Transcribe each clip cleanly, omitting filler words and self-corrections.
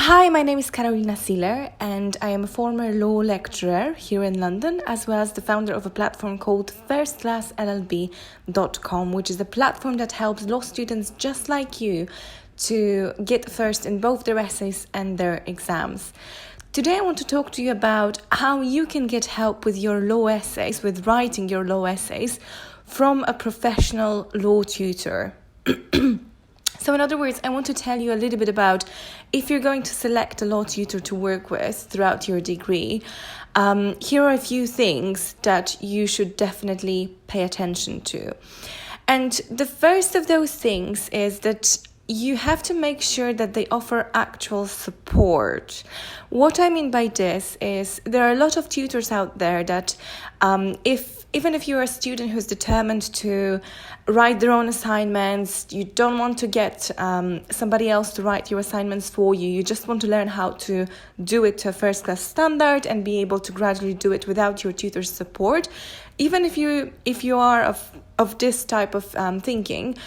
Hi, my name is Karolina Sieler, and I am a former law lecturer here in London, as well as the founder of a platform called firstclassllb.com, which is a platform that helps law students just like you to get first in both their essays and their exams. Today I want to talk to you about how you can get help with your law essays, with writing your law essays, from a professional law tutor. So in other words, I want to tell you a little bit about if you're going to select a law tutor to work with throughout your degree, here are a few things that you should definitely pay attention to. And the first of those things is that you have to make sure that they offer actual support. What I mean by this is there are a lot of tutors out there that even if you're a student who's determined to write their own assignments, you don't want to get somebody else to write your assignments for you, you just want to learn how to do it to a first class standard and be able to gradually do it without your tutor's support. Even if you are of this type of thinking,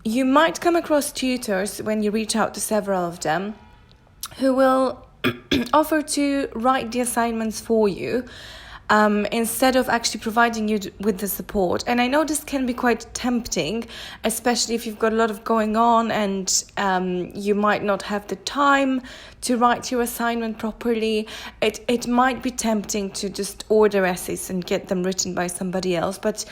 you might come across tutors when you reach out to several of them who will offer to write the assignments for you instead of actually providing you with the support. And I know this can be quite tempting, especially if you've got a lot of going on and you might not have the time to write your assignment properly. It might be tempting to just order essays and get them written by somebody else, but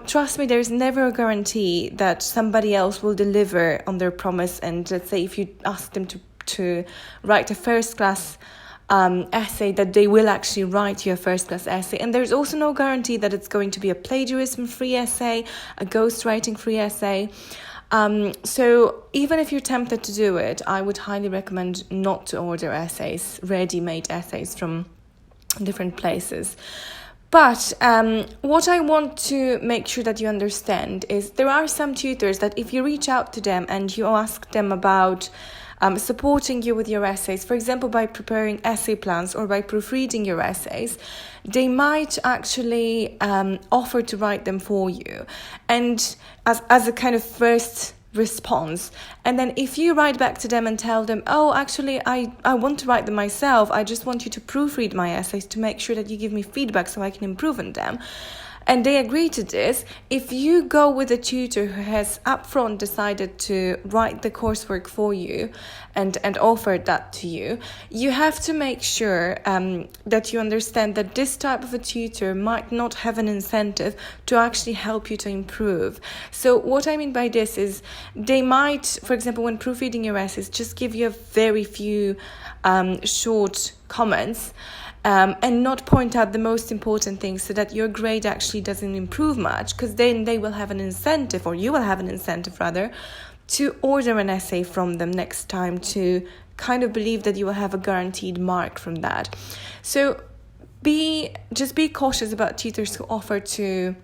trust me, there's never a guarantee that somebody else will deliver on their promise. And let's say if you ask them to write a first class essay, that they will actually write you a first class essay. And there's also no guarantee that it's going to be a plagiarism free essay, a ghostwriting free essay. So even if you're tempted to do it, I would highly recommend not to order essays, ready-made essays from different places. But what I want to make sure that you understand is there are some tutors that if you reach out to them and you ask them about supporting you with your essays, for example, by preparing essay plans or by proofreading your essays, they might actually offer to write them for you, and as a kind of first response. And then if you write back to them and tell them, oh, actually, I want to write them myself, I just want you to proofread my essays to make sure that you give me feedback so I can improve on them, and they agree to this, if you go with a tutor who has upfront decided to write the coursework for you and offer that to you, you have to make sure that you understand that this type of a tutor might not have an incentive to actually help you to improve. So what I mean by this is they might, for example, when proofreading your essays, just give you a very few short comments, and not point out the most important things so that your grade actually doesn't improve much, because then they will have an incentive, or you will have an incentive rather, to order an essay from them next time, to kind of believe that you will have a guaranteed mark from that. So just be cautious about tutors who offer to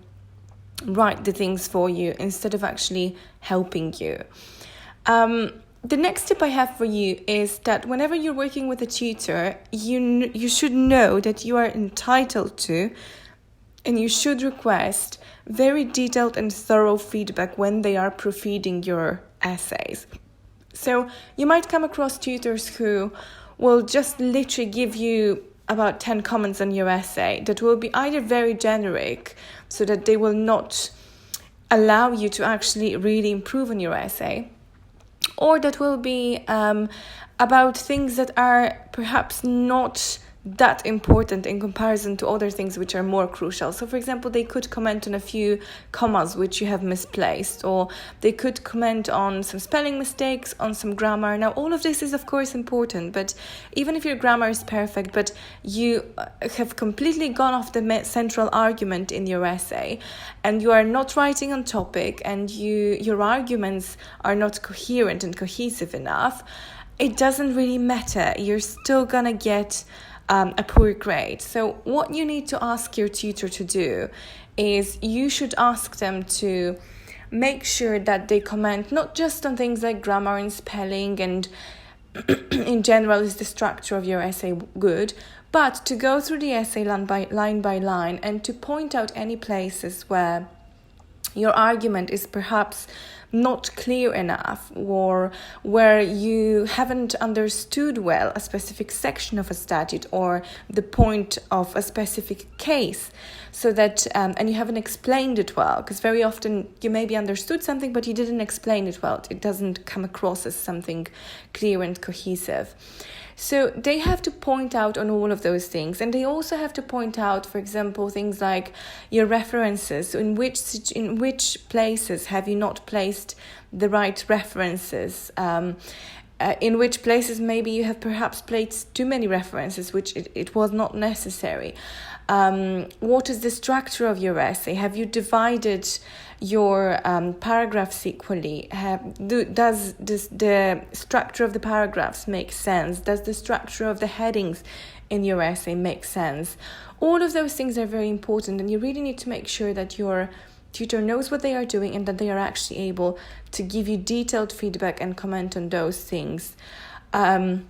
write the things for you instead of actually helping you. The next tip I have for you is that whenever you're working with a tutor, you should know that you are entitled to, and you should request, very detailed and thorough feedback when they are proofreading your essays. So you might come across tutors who will just literally give you about 10 comments on your essay that will be either very generic, so that they will not allow you to actually really improve on your essay, or that will be about things that are perhaps not that important in comparison to other things which are more crucial. So for example, they could comment on a few commas which you have misplaced, or they could comment on some spelling mistakes, on some grammar. Now all of this is of course important, but even if your grammar is perfect but you have completely gone off the central argument in your essay, and you are not writing on topic, and your arguments are not coherent and cohesive enough, it doesn't really matter. You're still gonna get a poor grade. So what you need to ask your tutor to do is you should ask them to make sure that they comment not just on things like grammar and spelling and in general, is the structure of your essay good, but to go through the essay line by line and to point out any places where your argument is perhaps not clear enough, or where you haven't understood well a specific section of a statute or the point of a specific case, so that and you haven't explained it well, because very often you maybe understood something but you didn't explain it well. It doesn't come across as something clear and cohesive. So they have to point out on all of those things, and they also have to point out, for example, things like your references. So in which places have you not placed the right references? In which places maybe you have perhaps placed too many references, which it was not necessary. What is the structure of your essay? Have you divided your paragraphs equally? Does the structure of the paragraphs make sense? Does the structure of the headings in your essay make sense? All of those things are very important, and you really need to make sure that your tutor knows what they are doing and that they are actually able to give you detailed feedback and comment on those things. The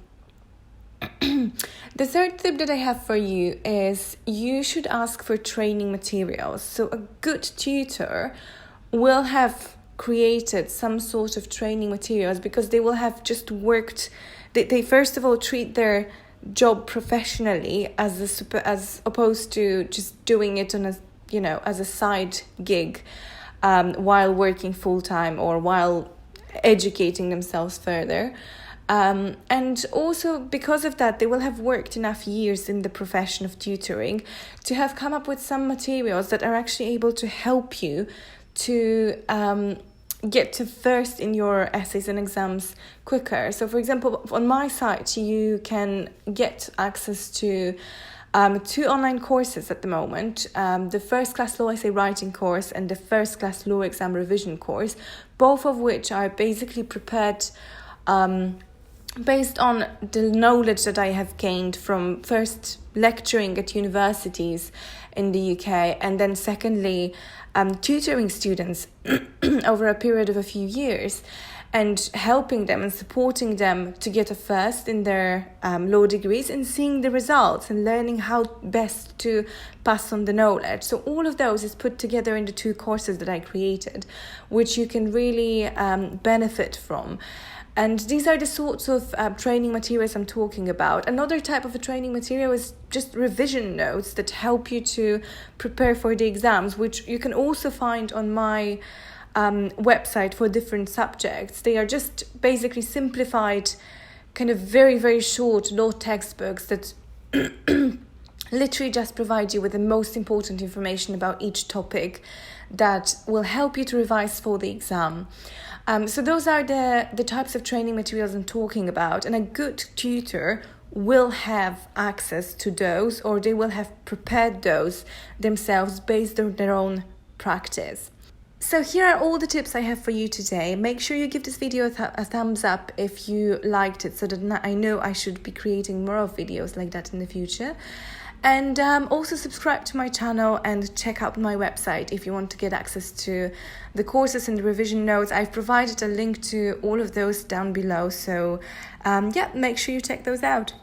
third tip that I have for you is you should ask for training materials. So a good tutor will have created some sort of training materials, because they will have just worked, they first of all treat their job professionally as opposed to just doing it on as a side gig while working full-time or while educating themselves further. And also because of that, they will have worked enough years in the profession of tutoring to have come up with some materials that are actually able to help you to get to first in your essays and exams quicker. So for example, on my site, you can get access to 2 online courses at the moment, the first class law essay writing course and the first class law exam revision course, both of which are basically prepared based on the knowledge that I have gained from first lecturing at universities in the UK, and then secondly tutoring students over a period of a few years, and helping them and supporting them to get a first in their law degrees, and seeing the results and learning how best to pass on the knowledge. So all of those is put together in the 2 courses that I created, which you can really benefit from. And these are the sorts of training materials I'm talking about. Another type of a training material is just revision notes that help you to prepare for the exams, which you can also find on my website for different subjects. They are just basically simplified, kind of very, very short law textbooks that literally just provide you with the most important information about each topic that will help you to revise for the exam. So those are the types of training materials I'm talking about, and a good tutor will have access to those, or they will have prepared those themselves based on their own practice. So here are all the tips I have for you today. Make sure you give this video a thumbs up if you liked it, so that I know I should be creating more of videos like that in the future. And also subscribe to my channel and check out my website if you want to get access to the courses and the revision notes. I've provided a link to all of those down below, so make sure you check those out.